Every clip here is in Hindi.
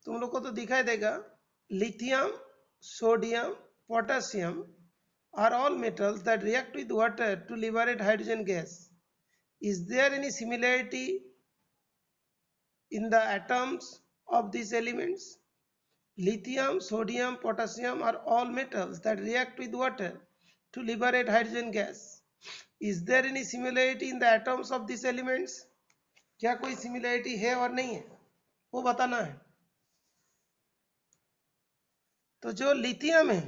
तुम लोग को तो दिखाई देगा, lithium, sodium, potassium are all metals that react with water to liberate hydrogen gas. Is there any similarity in the atoms of these elements? Lithium, sodium, potassium are all metals that react with water to liberate hydrogen gas. Is there any similarity in the atoms of these elements? क्या कोई सिमिलरिटी है और नहीं है वो बताना है। तो जो लिथियम है,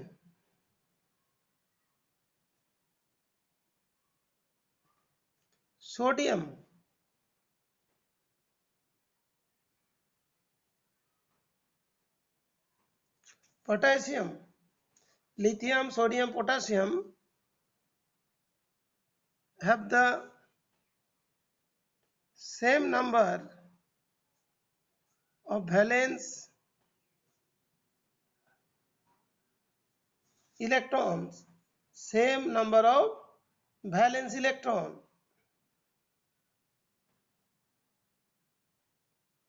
sodium, potassium, lithium, sodium, potassium have the same number of valence electrons, same number of valence electron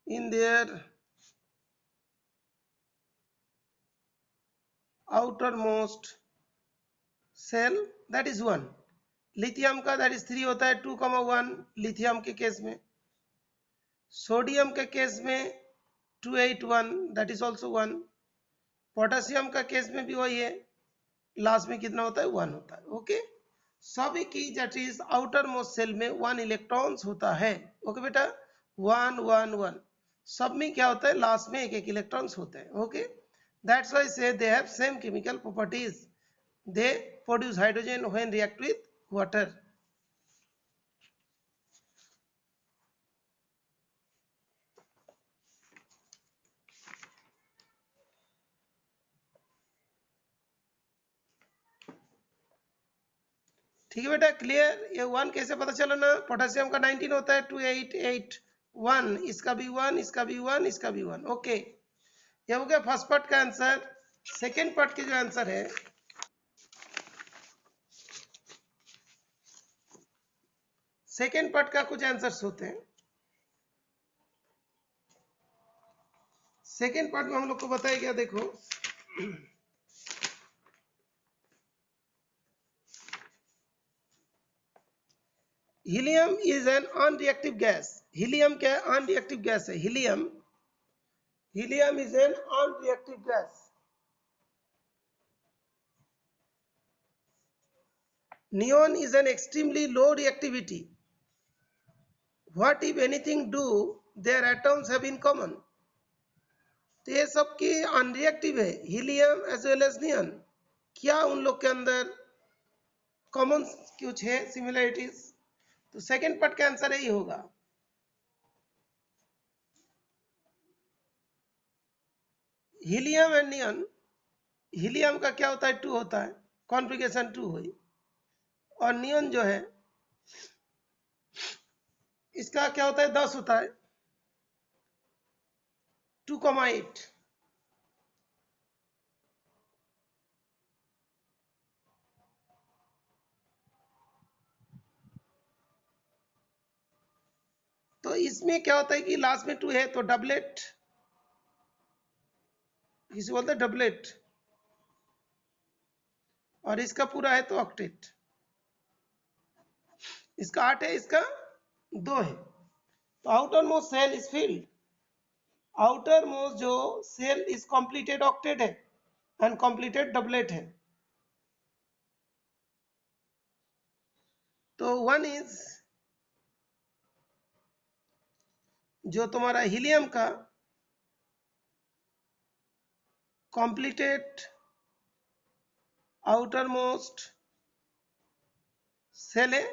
in their outermost cell, that is 1. Lithium का दैट इज 3 होता है, 2,1 लिथियम के केस में। सोडियम के केस में 281 दैट इज ऑल्सो 1। पोटेशियम का केस में भी वही है, लास्ट में कितना होता है 1 होता है। ओके, सभी की that is outermost shell में 1 इलेक्ट्रॉन्स होता है। ओके बेटा, 1 1 1 सब में क्या होता है, लास्ट में एक एक इलेक्ट्रॉन्स होते हैं। ओके, दैट्स व्हाई से they have same chemical properties, they produce hydrogen when react with water. ठीक है बेटा, क्लियर। ये 1 कैसे पता चला ना, पोटेशियम का 19 होता है, 2881, इसका भी 1, इसका भी 1, इसका भी 1। ओके, ये हो गया फर्स्ट पार्ट का आंसर। सेकेंड पार्ट के जो आंसर है, सेकेंड पार्ट का कुछ आंसर्स होते हैं। सेकेंड पार्ट में हम लोग को बताया गया, देखो helium is an unreactive gas. Helium क्या है, अनरिएक्टिव गैस है। Helium, helium is an unreactive gas. Neon is an extremely low reactivity. What if anything do their atoms have in common. तो ये सब की अनरिएक्टिव है, helium as well as neon. क्या उन लोग के अंदर कॉमन कुछ है, सिमिलरिटीज? तो सेकेंड पार्ट का आंसर यही होगा। हीलियम एंड नियॉन, हीलियम का क्या होता है, 2 होता है, कॉन्फ़िगरेशन 2 हुई। और नियॉन जो है इसका क्या होता है, 10 होता है, 2,8। तो इसमें क्या होता है कि लास्ट में 2 है तो डबलेट, इसे बोलते हैं डबलेट, और इसका पूरा है तो ऑक्टेट। इसका 8 है, इसका 2 है। तो outermost shell is filled, outermost जो सेल इज कंप्लीटेड ऑक्टेट है एंड कंप्लीटेड डबलेट है। तो 1 इज जो तुम्हारा हीलियम का कंप्लीटेड आउटर मोस्ट सेल है,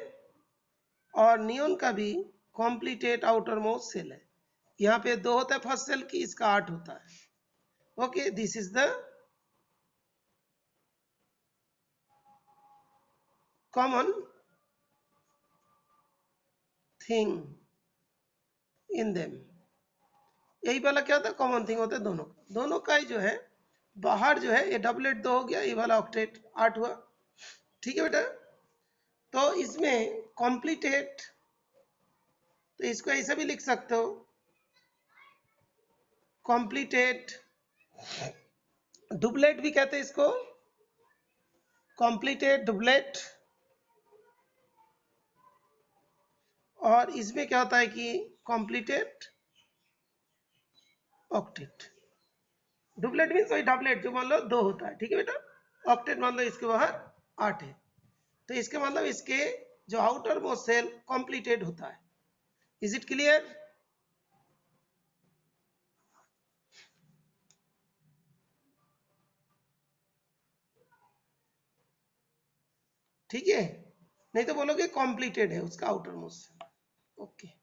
और नियॉन का भी कंप्लीटेड आउटर मोस्ट सेल है। यहाँ पे 2 होता है फर्स्ट सेल की, इसका 8 होता है। Okay, this is the common thing in them. यही वाला क्या होता है, कॉमन थिंग होता है दोनों का। दोनों का ही जो है बाहर जो है, ये डबलेट 2 हो गया, ये वाला ऑक्टेट 8 हुआ। ठीक है बेटा, तो इसमें कॉम्प्लीटेट, तो इसको ऐसा भी लिख सकते हो, कॉम्प्लीटेड, डुप्लेट भी कहते हैं इसको, कॉम्प्लीटेड डुप्लेट। और इसमें क्या होता है कि कॉम्प्लीटेड ऑक्टेट। डुप्लेट मीन्स वही डबलेट जो मान लो 2 होता है, ठीक है बेटा। ऑक्टेट मान लो इसके बाहर 8 है, तो इसके मतलब इसके जो आउटर मोस्ट सेल कॉम्प्लीटेड होता है। Is it clear? ठीक है, नहीं तो बोलोगे कॉम्प्लीटेड है उसका आउटर मोस्ट सेल। ओके।